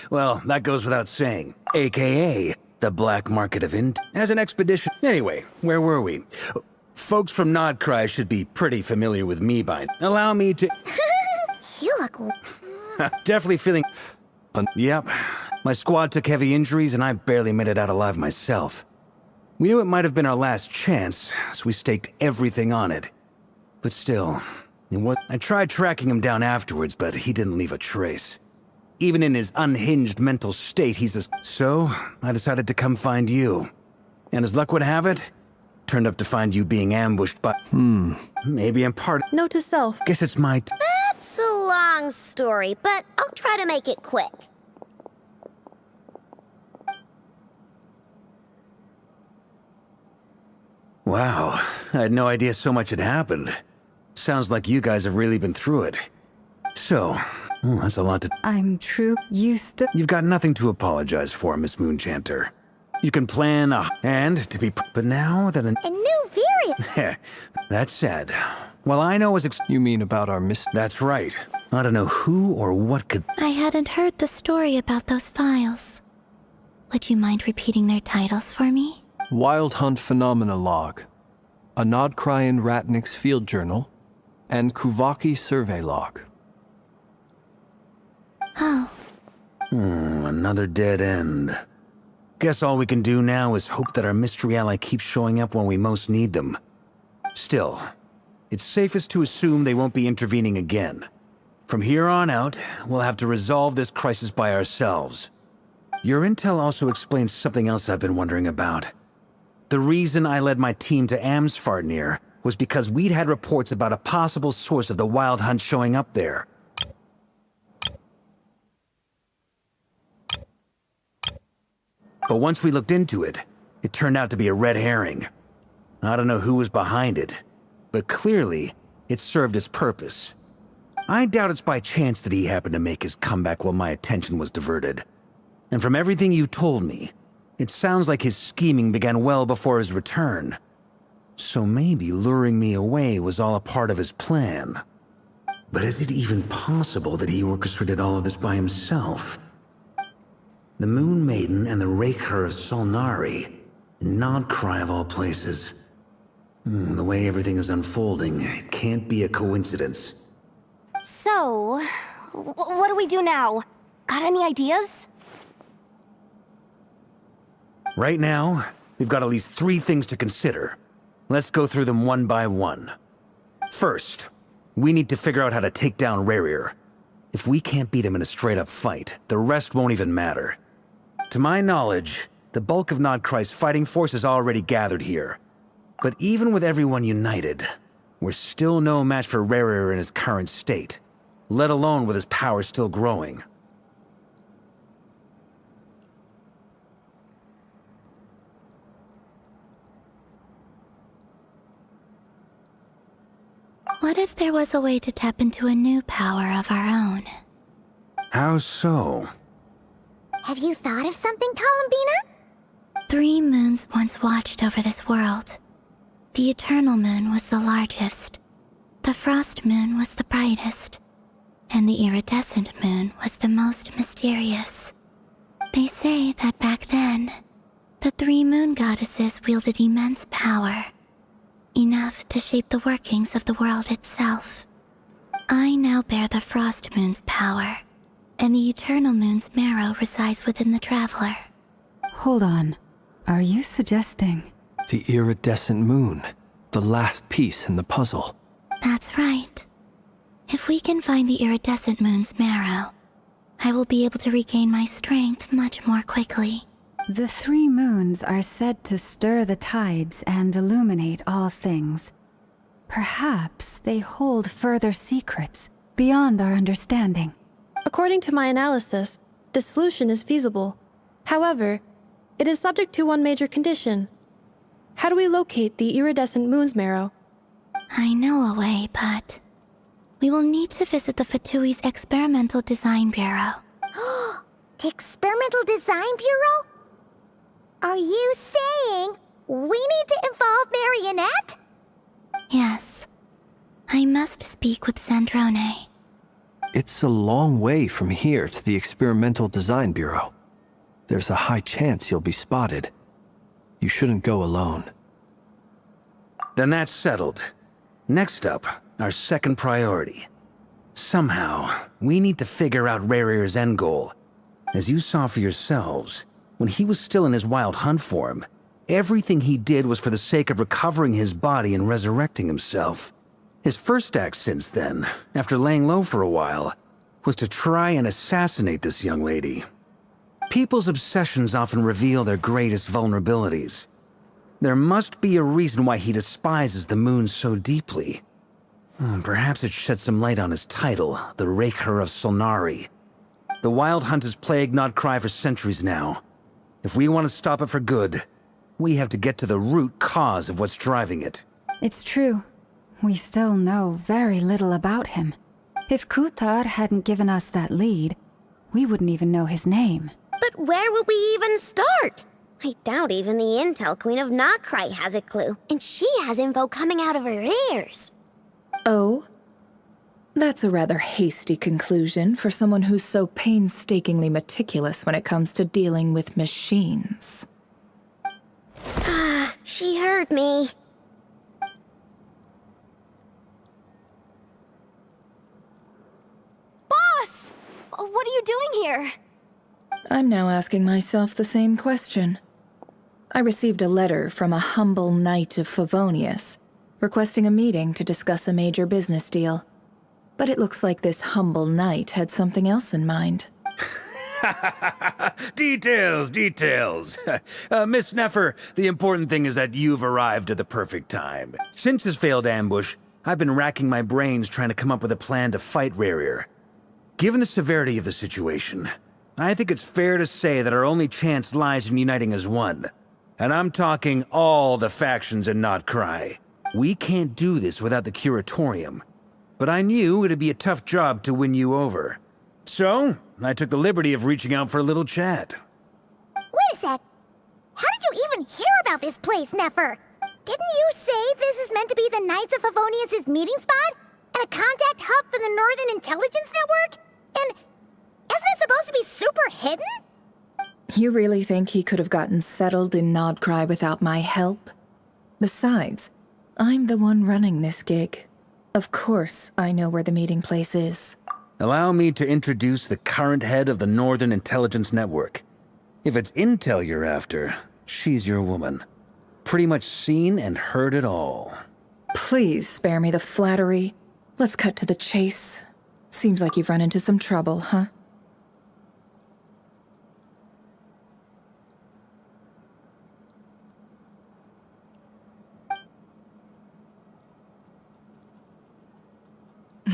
Well, that goes without saying. AKA, the black market of int. As an expedition. Anyway, where were we? Folks from Nodcry should be pretty familiar with me by now. Allow me to... You look... Definitely feeling... Yep. My squad took heavy injuries and I barely made it out alive myself. We knew it might have been our last chance, so we staked everything on it. But still, I tried tracking him down afterwards, but he didn't leave a trace. Even in his unhinged mental state, he's as... So, I decided to come find you. And as luck would have it, turned up to find you being ambushed by... Maybe I'm part... Note to self. Guess it's my... That's a long story, but I'll try to make it quick. Wow, I had no idea so much had happened. Sounds like you guys have really been through it. So, that's a lot to... I'm true. You've got nothing to apologize for, Miss Moonchanter. You can plan and to be... But now that A new variant! That said, well, I know as You mean about our That's right. I don't know who or what could... I hadn't heard the story about those files. Would you mind repeating their titles for me? Wild Hunt Phenomena Log, a Nodcryan Ratnik's Field Journal, and Kuvaki Survey Log. Oh. Another dead end. Guess all we can do now is hope that our mystery ally keeps showing up when we most need them. Still, it's safest to assume they won't be intervening again. From here on out, we'll have to resolve this crisis by ourselves. Your intel also explains something else I've been wondering about. The reason I led my team to Amsfarnir was because we'd had reports about a possible source of the Wild Hunt showing up there. But once we looked into it, it turned out to be a red herring. I don't know who was behind it, but clearly, it served its purpose. I doubt it's by chance that he happened to make his comeback while my attention was diverted. And from everything you told me, it sounds like his scheming began well before his return. So maybe luring me away was all a part of his plan. But is it even possible that he orchestrated all of this by himself? The Moon Maiden and the Raker of Solnari, Nodcry of all places. The way everything is unfolding, it can't be a coincidence. So, what do we do now? Got any ideas? Right now, we've got at least 3 things to consider. Let's go through them one by one. First, we need to figure out how to take down Rarir. If we can't beat him in a straight-up fight, the rest won't even matter. To my knowledge, the bulk of Nodcry's fighting force is already gathered here. But even with everyone united, we're still no match for Rarir in his current state, let alone with his power still growing. What if there was a way to tap into a new power of our own? How so? Have you thought of something, Columbina? 3 moons once watched over this world. The Eternal Moon was the largest. The Frost Moon was the brightest. And the Iridescent Moon was the most mysterious. They say that back then, the 3 moon goddesses wielded immense power. Enough to shape the workings of the world itself. I now bear the Frost Moon's power, and the Eternal Moon's marrow resides within the Traveler. Hold on. Are you suggesting... The Iridescent Moon, the last piece in the puzzle. That's right. If we can find the Iridescent Moon's marrow, I will be able to regain my strength much more quickly. The 3 moons are said to stir the tides and illuminate all things. Perhaps they hold further secrets beyond our understanding. According to my analysis, the solution is feasible. However, it is subject to one major condition. How do we locate the Iridescent Moon's marrow? I know a way, but... we will need to visit the Fatui's Experimental Design Bureau. The Experimental Design Bureau? Are you saying we need to involve Marionette? Yes. I must speak with Sandrone. It's a long way from here to the Experimental Design Bureau. There's a high chance you'll be spotted. You shouldn't go alone. Then that's settled. Next up, our second priority. Somehow, we need to figure out Rarir's end goal. As you saw for yourselves, when he was still in his wild hunt form, everything he did was for the sake of recovering his body and resurrecting himself. His first act since then, after laying low for a while, was to try and assassinate this young lady. People's obsessions often reveal their greatest vulnerabilities. There must be a reason why he despises the moon so deeply. Perhaps it sheds some light on his title, the Raker of Solnari. The Wild Hunt has plagued Nodcry for centuries now. If we want to stop it for good, we have to get to the root cause of what's driving it. It's true. We still know very little about him. If Kutar hadn't given us that lead, we wouldn't even know his name. But where would we even start? I doubt even the Intel Queen of Nodcry has a clue, and she has info coming out of her ears. Oh? That's a rather hasty conclusion for someone who's so painstakingly meticulous when it comes to dealing with machines. She heard me. Boss! What are you doing here? I'm now asking myself the same question. I received a letter from a humble knight of Favonius, requesting a meeting to discuss a major business deal. But it looks like this humble knight had something else in mind. Details. Miss Neffer, the important thing is that you've arrived at the perfect time. Since his failed ambush, I've been racking my brains trying to come up with a plan to fight Rarir. Given the severity of the situation, I think it's fair to say that our only chance lies in uniting as one. And I'm talking all the factions in Nodcry. We can't do this without the Curatorium. But I knew it'd be a tough job to win you over. So, I took the liberty of reaching out for a little chat. Wait a sec. How did you even hear about this place, Neffer? Didn't you say this is meant to be the Knights of Favonius' meeting spot? And a contact hub for the Northern Intelligence Network? And isn't it supposed to be super hidden? You really think he could have gotten settled in Nodcry without my help? Besides, I'm the one running this gig. Of course I know where the meeting place is. Allow me to introduce the current head of the Northern Intelligence Network. If it's intel you're after, she's your woman. Pretty much seen and heard it all. Please spare me the flattery. Let's cut to the chase. Seems like you've run into some trouble, huh?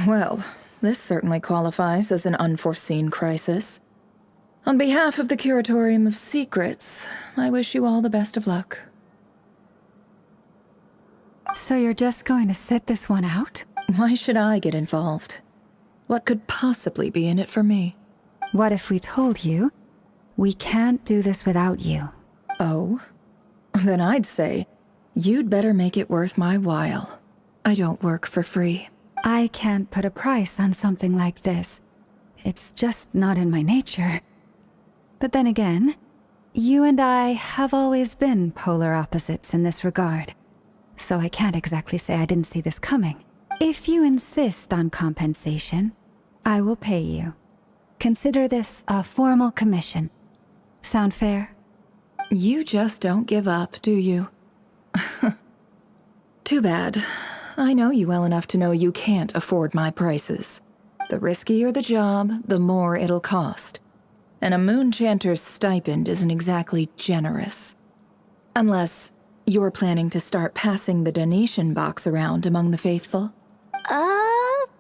Well, this certainly qualifies as an unforeseen crisis. On behalf of the Curatorium of Secrets, I wish you all the best of luck. So you're just going to sit this one out? Why should I get involved? What could possibly be in it for me? What if we told you we can't do this without you? Oh? Then I'd say, you'd better make it worth my while. I don't work for free. I can't put a price on something like this. It's just not in my nature. But then again, you and I have always been polar opposites in this regard. So I can't exactly say I didn't see this coming. If you insist on compensation, I will pay you. Consider this a formal commission. Sound fair? You just don't give up, do you? Too bad. I know you well enough to know you can't afford my prices. The riskier the job, the more it'll cost. And a Moonchanter's stipend isn't exactly generous. Unless you're planning to start passing the donation box around among the faithful.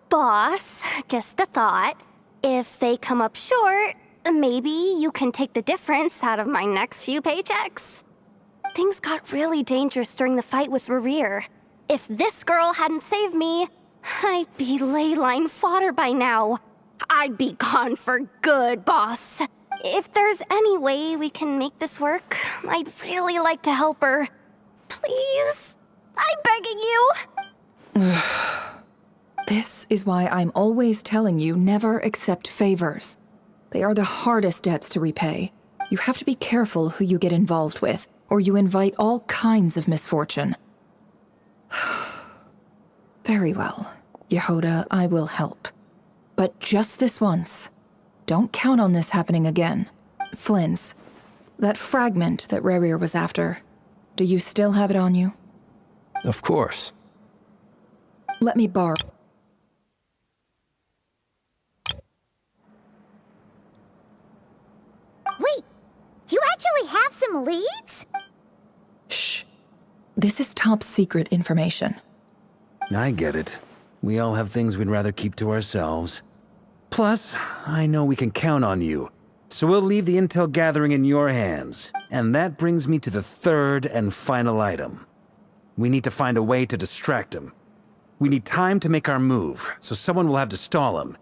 Boss, just a thought. If they come up short, maybe you can take the difference out of my next few paychecks. Things got really dangerous during the fight with Rarir. If this girl hadn't saved me, I'd be ley-line fodder by now. I'd be gone for good, boss. If there's any way we can make this work, I'd really like to help her. Please? I'm begging you. This is why I'm always telling you never accept favors. They are the hardest debts to repay. You have to be careful who you get involved with, or you invite all kinds of misfortune. Very well. Yehoda, I will help. But just this once. Don't count on this happening again. Flynn's. That fragment that Rerir was after. Do you still have it on you? Of course. Let me borrow. Wait, you actually have some leads? Shh. This is top secret information. I get it. We all have things we'd rather keep to ourselves. Plus, I know we can count on you. So we'll leave the intel gathering in your hands. And that brings me to the third and final item. We need to find a way to distract him. We need time to make our move, so someone will have to stall him.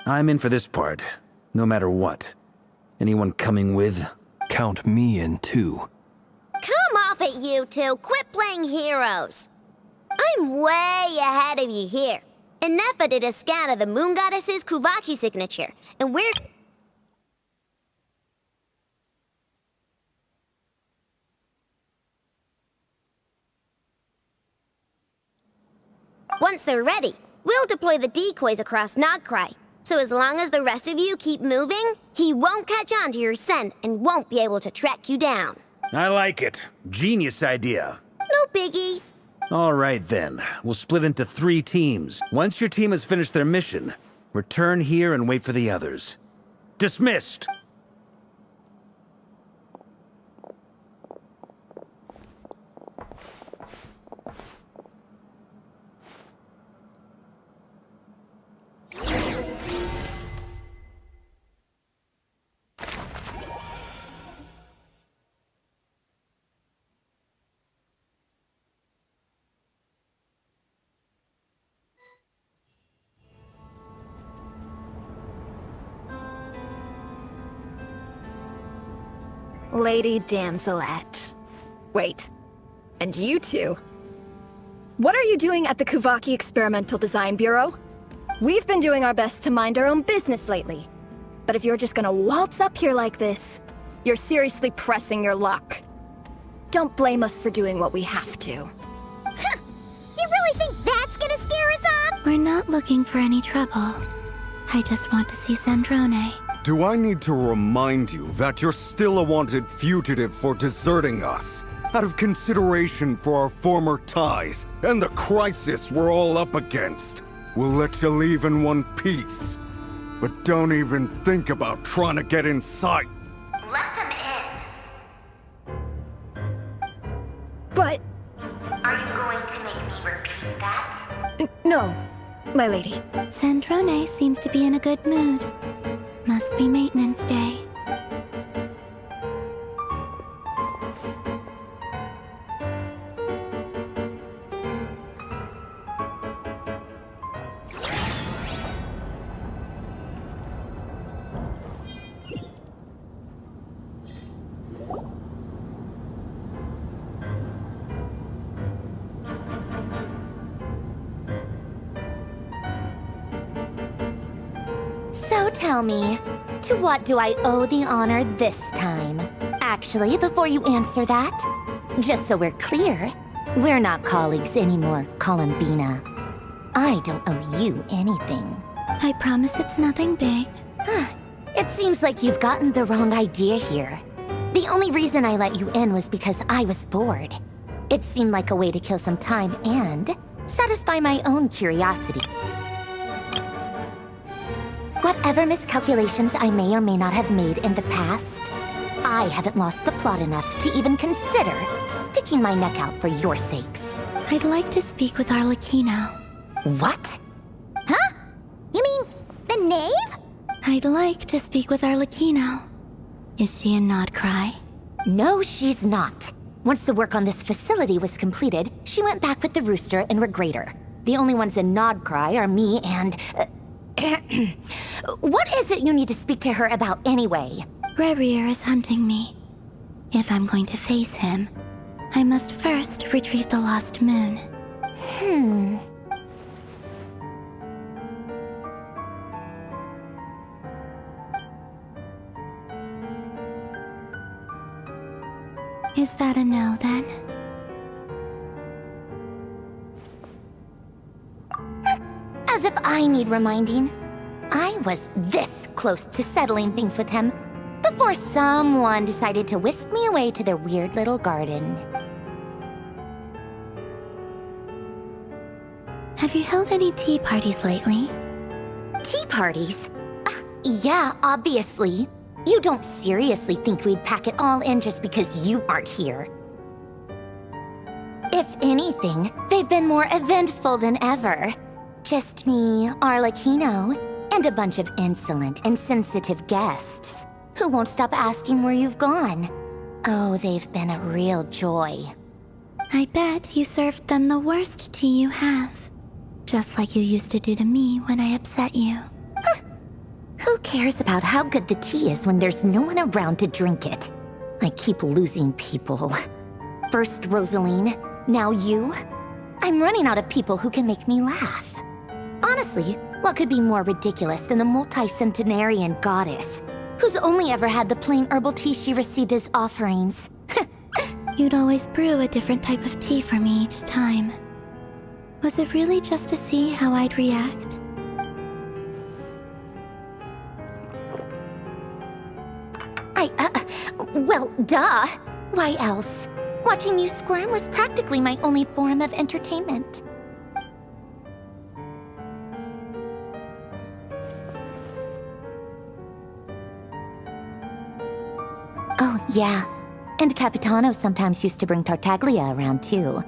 I'm in for this part, no matter what. Anyone coming with? Count me in too. Come off it, you two. Quit playing heroes. I'm way ahead of you here. Inefa did a scan of the Moon Goddess's Kuvaki signature, and we're... Once they're ready, we'll deploy the decoys across Nogcry. So as long as the rest of you keep moving, he won't catch on to your scent and won't be able to track you down. I like it. Genius idea. No biggie. All right then, we'll split into 3 teams. Once your team has finished their mission, return here and wait for the others. Dismissed! Lady Damselette. Wait. And you two? What are you doing at the Kuvaki Experimental Design Bureau? We've been doing our best to mind our own business lately. But if you're just gonna waltz up here like this, you're seriously pressing your luck. Don't blame us for doing what we have to. Huh. You really think that's gonna scare us off? We're not looking for any trouble. I just want to see Zandrone. Do I need to remind you that you're still a wanted fugitive for deserting us? Out of consideration for our former ties and the crisis we're all up against. We'll let you leave in one piece. But don't even think about trying to get inside. Let them in. But... Are you going to make me repeat that? no, my lady. Zandrone seems to be in a good mood. Must be maintenance day. So tell me, to what do I owe the honor this time? Actually, before you answer that, just so we're clear, we're not colleagues anymore, Columbina. I don't owe you anything. I promise it's nothing big. It seems like you've gotten the wrong idea here. The only reason I let you in was because I was bored. It seemed like a way to kill some time and satisfy my own curiosity. Whatever miscalculations I may or may not have made in the past, I haven't lost the plot enough to even consider sticking my neck out for your sakes. I'd like to speak with Arlecchino. What? Huh? You mean the knave? I'd like to speak with Arlecchino. Is she in Nodcry? No, she's not. Once the work on this facility was completed, she went back with the Rooster and Regrator. The only ones in Nodcry are me and... What is it you need to speak to her about anyway? Rerir is hunting me. If I'm going to face him, I must first retrieve the lost moon. that a no, then? As if I need reminding. I was this close to settling things with him before someone decided to whisk me away to their weird little garden. Have you held any tea parties lately? Tea parties? Yeah, obviously. You don't seriously think we'd pack it all in just because you aren't here. If anything, they've been more eventful than ever. Just me, Arlecchino, and a bunch of insolent and sensitive guests who won't stop asking where you've gone. Oh, they've been a real joy. I bet you served them the worst tea you have. Just like you used to do to me when I upset you. Who cares about how good the tea is when there's no one around to drink it? I keep losing people. First Rosaline, now you. I'm running out of people who can make me laugh. Honestly, what could be more ridiculous than the multi-centenarian goddess, who's only ever had the plain herbal tea she received as offerings? You'd always brew a different type of tea for me each time. Was it really just to see how I'd react? Well, duh. Why else? Watching you squirm was practically my only form of entertainment. Oh, yeah. And Capitano sometimes used to bring Tartaglia around, too.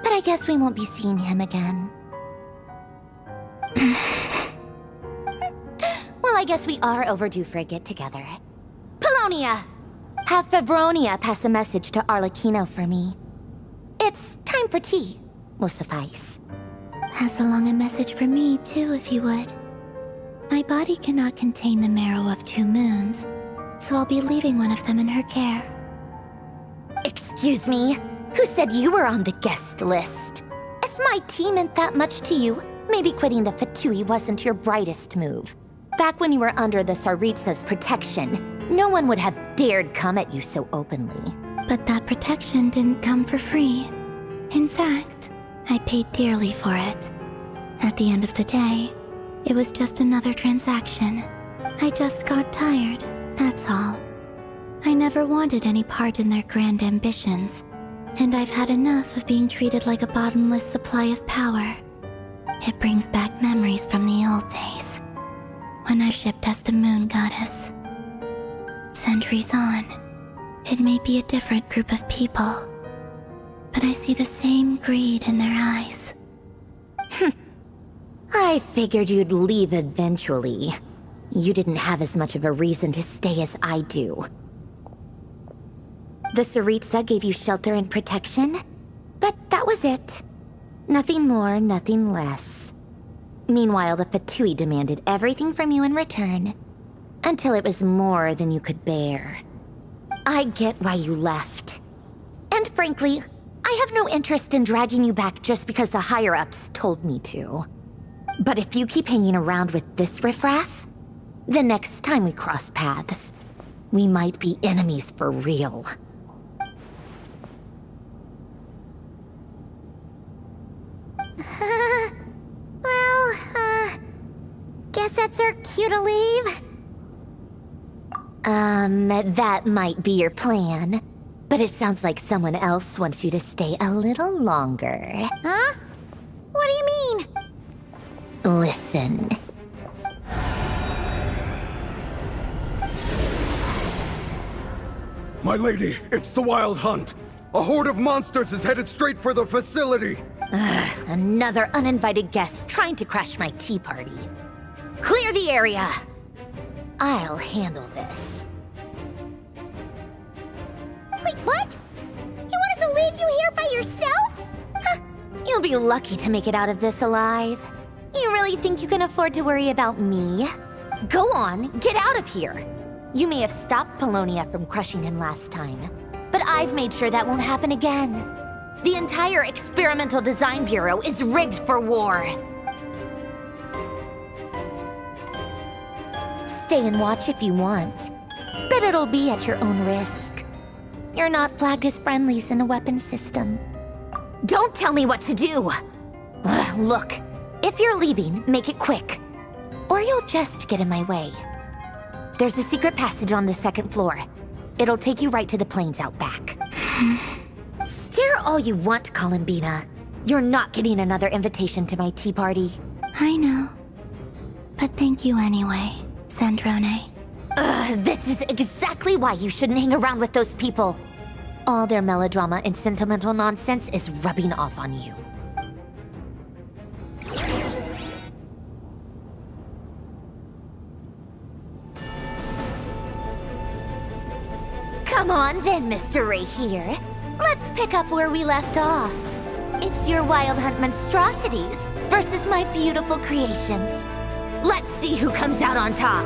But I guess we won't be seeing him again. Well, I guess we are overdue for a get-together. Polonia! Have Fevronia pass a message to Arlecchino for me. It's time for tea. Will suffice. Pass along a message for me, too, if you would. My body cannot contain the marrow of 2 moons, so I'll be leaving one of them in her care. Excuse me? Who said you were on the guest list? If my tea meant that much to you, maybe quitting the Fatui wasn't your brightest move. Back when you were under the Tsaritsa's protection, no one would have dared come at you so openly. But that protection didn't come for free. In fact, I paid dearly for it. At the end of the day, it was just another transaction. I just got tired, that's all. I never wanted any part in their grand ambitions, and I've had enough of being treated like a bottomless supply of power. It brings back memories from the old days, when I shipped as the Moon Goddess. Centuries on, it may be a different group of people, but I see the same greed in their eyes. I figured you'd leave eventually. You didn't have as much of a reason to stay as I do. The Tsaritsa gave you shelter and protection, but that was it. Nothing more, nothing less. Meanwhile, the Fatui demanded everything from you in return, until it was more than you could bear. I get why you left. And frankly, I have no interest in dragging you back just because the higher-ups told me to. But if you keep hanging around with this riffraff, the next time we cross paths, we might be enemies for real. Guess that's our cue to leave. That might be your plan. But it sounds like someone else wants you to stay a little longer. Huh? What do you mean? Listen. My lady, it's the Wild Hunt. A horde of monsters is headed straight for the facility. Another uninvited guest trying to crash my tea party. Clear the area! I'll handle this. Wait, what? You want us to leave you here by yourself? Huh, you'll be lucky to make it out of this alive. You really think you can afford to worry about me? Go on, get out of here. You may have stopped Polonia from crushing him last time, but I've made sure that won't happen again. The entire Experimental Design Bureau is rigged for war. Stay and watch if you want, but it'll be at your own risk. You're not flagged as friendlies in the weapons system. Don't tell me what to do! Look, if you're leaving, make it quick. Or you'll just get in my way. There's a secret passage on the second floor. It'll take you right to the plains out back. Stare all you want, Columbina. You're not getting another invitation to my tea party. I know. But thank you anyway, Sandrone. This is exactly why you shouldn't hang around with those people. All their melodrama and sentimental nonsense is rubbing off on you. Come on then, Mr. Ray here. Let's pick up where we left off. It's your Wild Hunt monstrosities versus my beautiful creations. Let's see who comes out on top.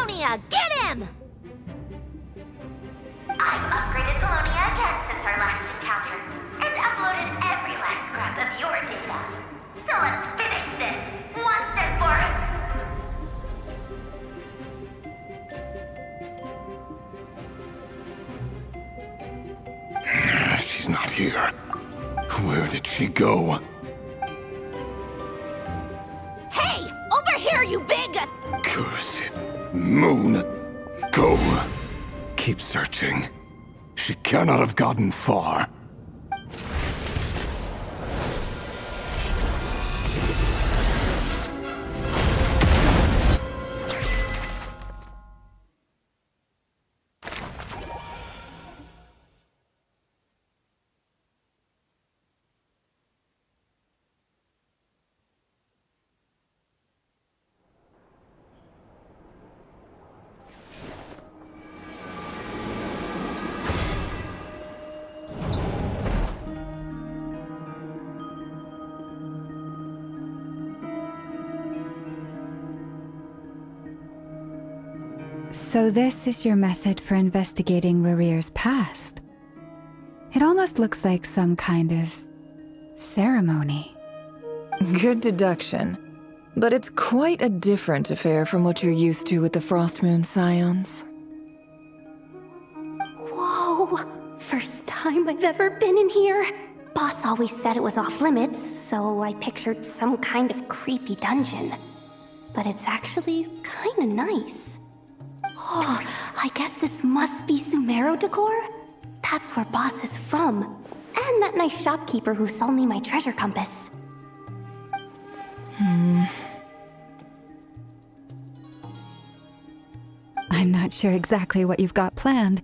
Polonia! Get him! I've upgraded Polonia again since our last encounter, and uploaded every last scrap of your data. So let's finish this, once and for all. She's not here. Where did she go? Hey! Over here, you big... Curse it. Moon. Go. Keep searching. She cannot have gotten far. So this is your method for investigating Rarir's past. It almost looks like some kind of ceremony. Good deduction. But it's quite a different affair from what you're used to with the Frostmoon Scions. Whoa! First time I've ever been in here. Boss always said it was off limits, so I pictured some kind of creepy dungeon. But it's actually kinda nice. Oh, I guess this must be Sumero decor? That's where Boss is from. And that nice shopkeeper who sold me my treasure compass. I'm not sure exactly what you've got planned,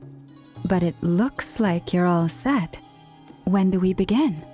but it looks like you're all set. When do we begin?